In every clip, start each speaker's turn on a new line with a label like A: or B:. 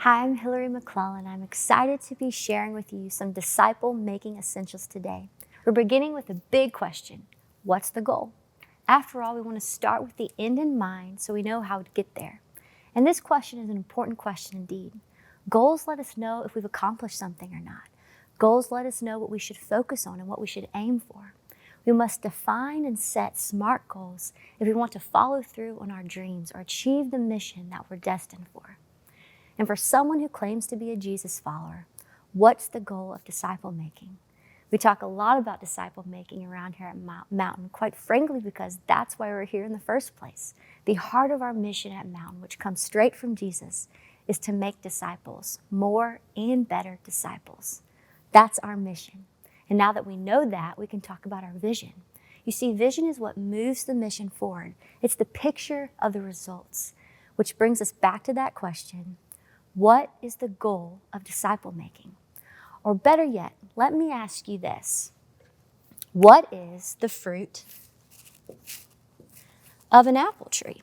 A: Hi, I'm Hillary MacLellan. I'm excited to be sharing with you some disciple-making essentials today. We're beginning with a big question. What's the goal? After all, we want to start with the end in mind so we know how to get there. And this question is an important question indeed. Goals let us know if we've accomplished something or not. Goals let us know what we should focus on and what we should aim for. We must define and set SMART goals if we want to follow through on our dreams or achieve the mission that we're destined for. And for someone who claims to be a Jesus follower, what's the goal of disciple making? We talk a lot about disciple making around here at Mountain, quite frankly, because that's why we're here in the first place. The heart of our mission at Mountain, which comes straight from Jesus, is to make disciples, more and better disciples. That's our mission. And now that we know that, we can talk about our vision. You see, vision is what moves the mission forward. It's the picture of the results, which brings us back to that question. What is the goal of disciple making? Or better yet, let me ask you this. What is the fruit of an apple tree?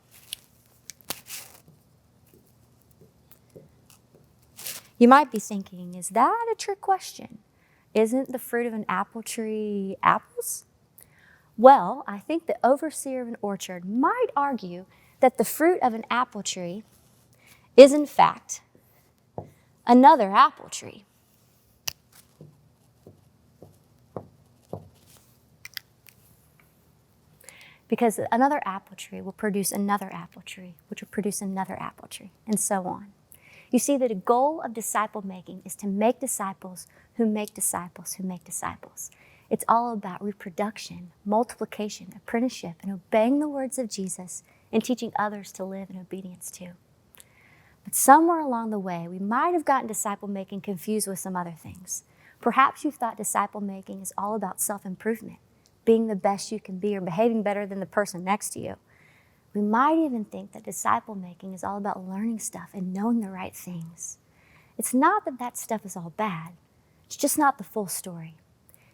A: You might be thinking, is that a trick question? Isn't the fruit of an apple tree apples? Well, I think the overseer of an orchard might argue that the fruit of an apple tree is in fact another apple tree. Because another apple tree will produce another apple tree, which will produce another apple tree, and so on. You see that the goal of disciple making is to make disciples who make disciples who make disciples. It's all about reproduction, multiplication, apprenticeship, and obeying the words of Jesus and teaching others to live in obedience too. But somewhere along the way, we might have gotten disciple making confused with some other things. Perhaps you thought disciple making is all about self-improvement, being the best you can be or behaving better than the person next to you. We might even think that disciple making is all about learning stuff and knowing the right things. It's not that that stuff is all bad. It's just not the full story.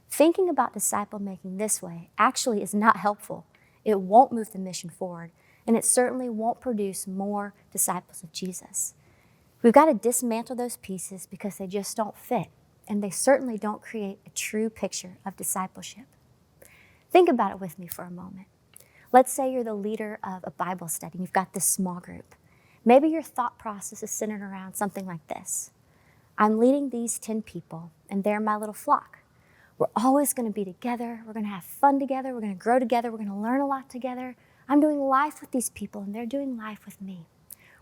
A: Thinking about disciple making this way actually is not helpful. It won't move the mission forward, and it certainly won't produce more disciples of Jesus. We've got to dismantle those pieces because they just don't fit, and they certainly don't create a true picture of discipleship. Think about it with me for a moment. Let's say you're the leader of a Bible study and you've got this small group. Maybe your thought process is centered around something like this. I'm leading these 10 people and they're my little flock. We're always going to be together. We're going to have fun together. We're going to grow together. We're going to learn a lot together. I'm doing life with these people and they're doing life with me.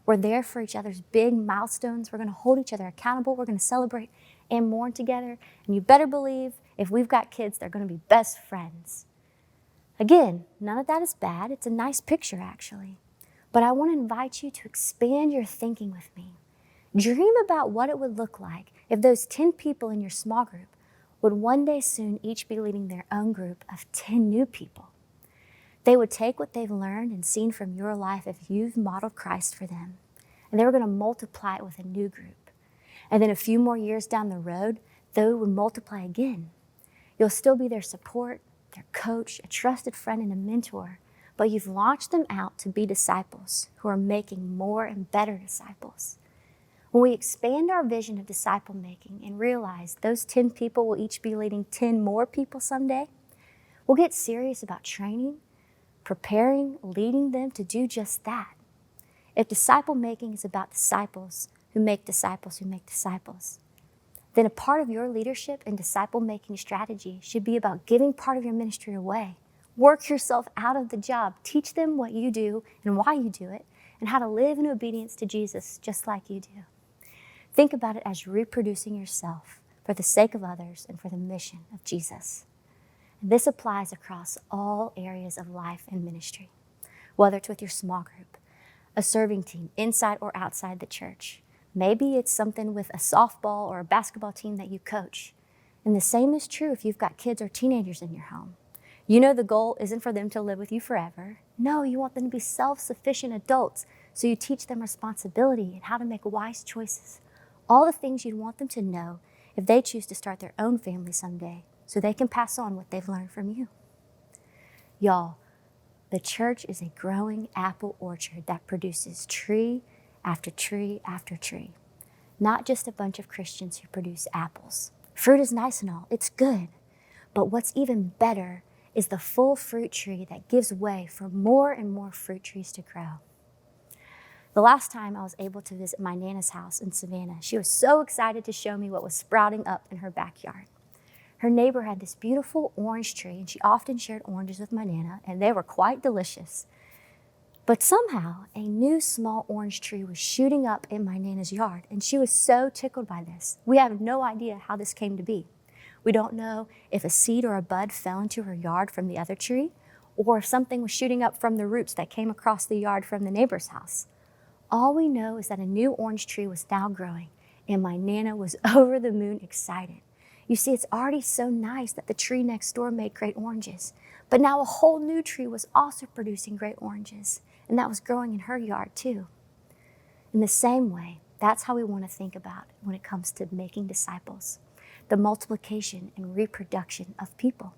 A: We're there for each other's big milestones. We're going to hold each other accountable. We're going to celebrate and mourn together. And you better believe if we've got kids, they're going to be best friends. Again, none of that is bad. It's a nice picture, actually. But I want to invite you to expand your thinking with me. Dream about what it would look like if those 10 people in your small group would one day soon each be leading their own group of 10 new people. They would take what they've learned and seen from your life if you've modeled Christ for them, and they were going to multiply it with a new group. And then a few more years down the road, they would multiply again. You'll still be their support, their coach, a trusted friend, and a mentor, but you've launched them out to be disciples who are making more and better disciples. When we expand our vision of disciple making and realize those 10 people will each be leading 10 more people someday, we'll get serious about training, preparing, leading them to do just that. If disciple making is about disciples who make disciples who make disciples, then a part of your leadership and disciple-making strategy should be about giving part of your ministry away. Work yourself out of the job. Teach them what you do and why you do it, and how to live in obedience to Jesus just like you do. Think about it as reproducing yourself for the sake of others and for the mission of Jesus. And this applies across all areas of life and ministry, whether it's with your small group, a serving team inside or outside the church. Maybe it's something with a softball or a basketball team that you coach. And the same is true if you've got kids or teenagers in your home. You know the goal isn't for them to live with you forever. No, you want them to be self-sufficient adults, so you teach them responsibility and how to make wise choices. All the things you'd want them to know if they choose to start their own family someday, so they can pass on what they've learned from you. Y'all, the church is a growing apple orchard that produces tree after tree after tree. not just a bunch of Christians who produce apples. Fruit is nice and all, it's good. But what's even better is the full fruit tree that gives way for more and more fruit trees to grow. The last time I was able to visit my Nana's house in Savannah, she was so excited to show me what was sprouting up in her backyard. Her neighbor had this beautiful orange tree, and she often shared oranges with my Nana, and they were quite delicious. But somehow, a new small orange tree was shooting up in my Nana's yard, and she was so tickled by this. We have no idea how this came to be. We don't know if a seed or a bud fell into her yard from the other tree, or if something was shooting up from the roots that came across the yard from the neighbor's house. All we know is that a new orange tree was now growing, and my Nana was over the moon excited. You see, it's already so nice that the tree next door made great oranges, but now a whole new tree was also producing great oranges, and that was growing in her yard too. In the same way, that's how we want to think about it when it comes to making disciples, the multiplication and reproduction of people.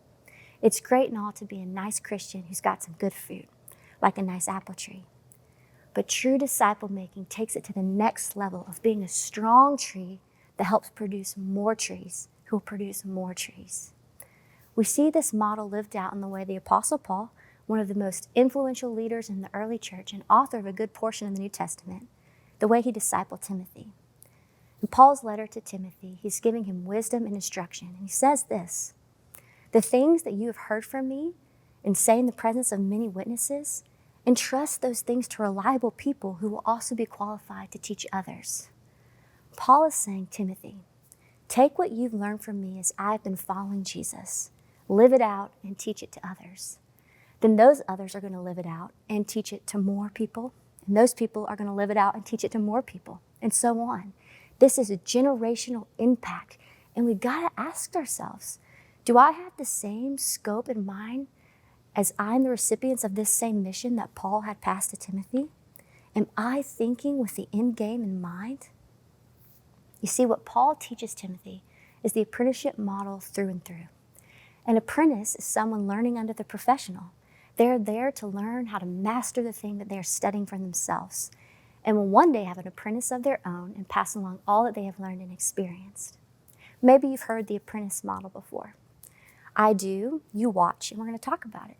A: It's great and all to be a nice Christian who's got some good fruit, like a nice apple tree. But true disciple making takes it to the next level of being a strong tree that helps produce more trees who will produce more trees. We see this model lived out in the way the Apostle Paul, one of the most influential leaders in the early church and author of a good portion of the New Testament, the way he discipled Timothy. In Paul's letter to Timothy, he's giving him wisdom and instruction, and he says this: "The things that you have heard from me and say in the presence of many witnesses, entrust those things to reliable people who will also be qualified to teach others." Paul is saying, Timothy, take what you've learned from me as I've been following Jesus, live it out and teach it to others. Then those others are going to live it out and teach it to more people, and those people are going to live it out and teach it to more people, and so on. This is a generational impact, and we've got to ask ourselves, do I have the same scope in mind as I'm the recipient of this same mission that Paul had passed to Timothy? Am I thinking with the end game in mind? You see, what Paul teaches Timothy is the apprenticeship model through and through. An apprentice is someone learning under the professional. They're there to learn how to master the thing that they're studying for themselves, and will one day have an apprentice of their own and pass along all that they have learned and experienced. Maybe you've heard the apprentice model before. I do, you watch, and we're going to talk about it.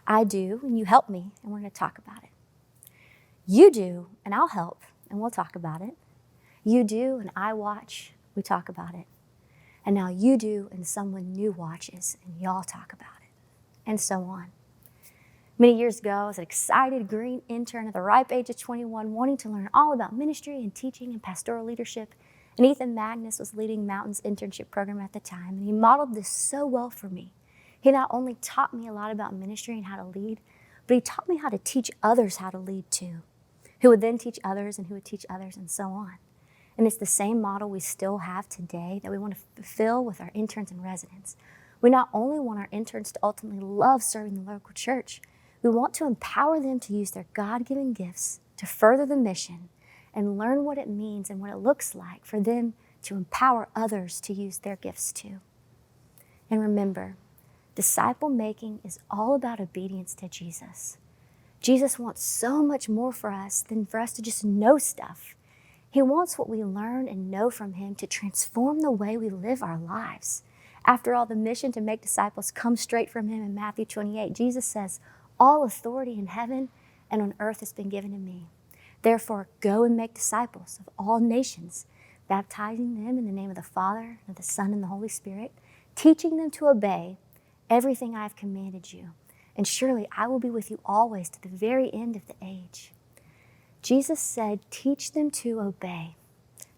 A: I do, and you help me, and we're going to talk about it. You do, and I'll help, and we'll talk about it. You do, and I watch, we talk about it. And now you do, and someone new watches, and y'all talk about it, and so on. Many years ago, I was an excited green intern at the ripe age of 21, wanting to learn all about ministry and teaching and pastoral leadership. And Ethan Magnus was leading Mountain's internship program at the time, and he modeled this so well for me. He not only taught me a lot about ministry and how to lead, but he taught me how to teach others how to lead too, who would then teach others and who would teach others and so on. And it's the same model we still have today that we want to fulfill with our interns and residents. We not only want our interns to ultimately love serving the local church, we want to empower them to use their God-given gifts to further the mission and learn what it means and what it looks like for them to empower others to use their gifts too. And remember, disciple making is all about obedience to Jesus. Jesus wants so much more for us than for us to just know stuff. He wants what we learn and know from him to transform the way we live our lives. After all, the mission to make disciples comes straight from him in Matthew 28. Jesus says, "All authority in heaven and on earth has been given to me. Therefore, go and make disciples of all nations, baptizing them in the name of the Father, and of the Son, and the Holy Spirit, teaching them to obey everything I have commanded you. And surely I will be with you always to the very end of the age." Jesus said, teach them to obey,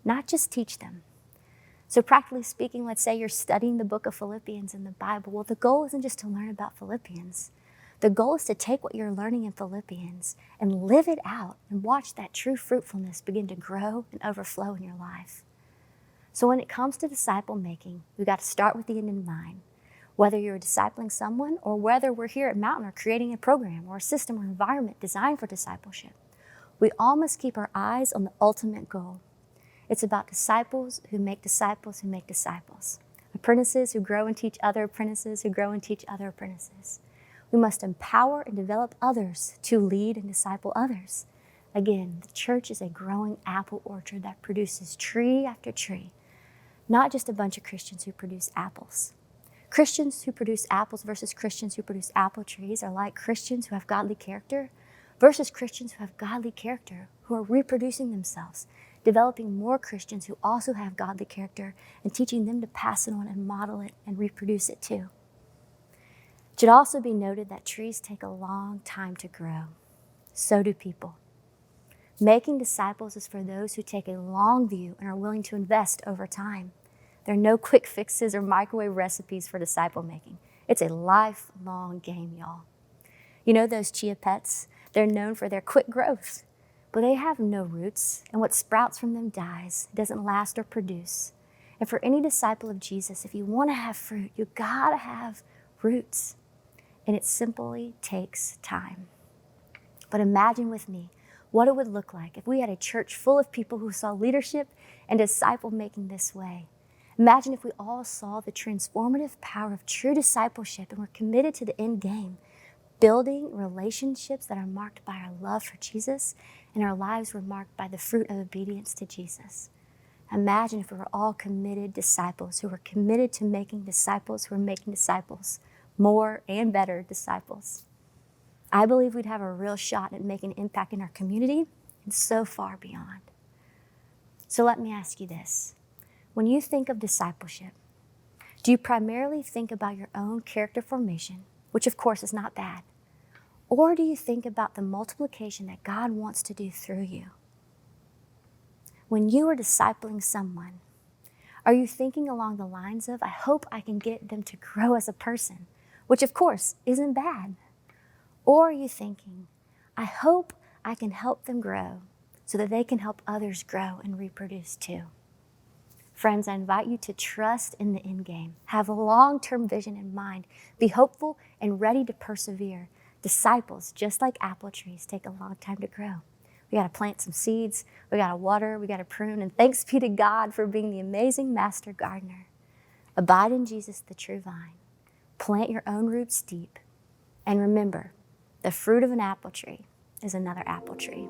A: not just teach them. So practically speaking, let's say you're studying the book of Philippians in the Bible. Well, the goal isn't just to learn about Philippians. The goal is to take what you're learning in Philippians and live it out and watch that true fruitfulness begin to grow and overflow in your life. So when it comes to disciple making, we've got to start with the end in mind. Whether you're discipling someone or whether we're here at Mountain or creating a program or a system or environment designed for discipleship, we all must keep our eyes on the ultimate goal. It's about disciples who make disciples who make disciples. Apprentices who grow and teach other apprentices who grow and teach other apprentices. We must empower and develop others to lead and disciple others. Again, the church is a growing apple orchard that produces tree after tree, not just a bunch of Christians who produce apples. Christians who produce apples versus Christians who produce apple trees are like Christians who have godly character versus Christians who have godly character, who are reproducing themselves, developing more Christians who also have godly character and teaching them to pass it on and model it and reproduce it too. It should also be noted that trees take a long time to grow. So do people. Making disciples is for those who take a long view and are willing to invest over time. There are no quick fixes or microwave recipes for disciple making. It's a lifelong game, y'all. You know those chia pets? They're known for their quick growth, but they have no roots, and what sprouts from them dies, doesn't last or produce. And for any disciple of Jesus, if you want to have fruit, you gotta have roots. And it simply takes time. But imagine with me what it would look like if we had a church full of people who saw leadership and disciple making this way. Imagine if we all saw the transformative power of true discipleship and were committed to the end game, building relationships that are marked by our love for Jesus and our lives were marked by the fruit of obedience to Jesus. Imagine if we were all committed disciples who were committed to making disciples who are making disciples, more and better disciples. I believe we'd have a real shot at making an impact in our community and so far beyond. So let me ask you this. When you think of discipleship, do you primarily think about your own character formation, which of course is not bad, or do you think about the multiplication that God wants to do through you? When you are discipling someone, are you thinking along the lines of, I hope I can get them to grow as a person, which of course isn't bad? Or are you thinking, I hope I can help them grow so that they can help others grow and reproduce too? Friends, I invite you to trust in the end game. Have a long-term vision in mind. Be hopeful and ready to persevere. Disciples, just like apple trees, take a long time to grow. We got to plant some seeds. We got to water. We got to prune. And thanks be to God for being the amazing master gardener. Abide in Jesus, the true vine. Plant your own roots deep. And remember, the fruit of an apple tree is another apple tree.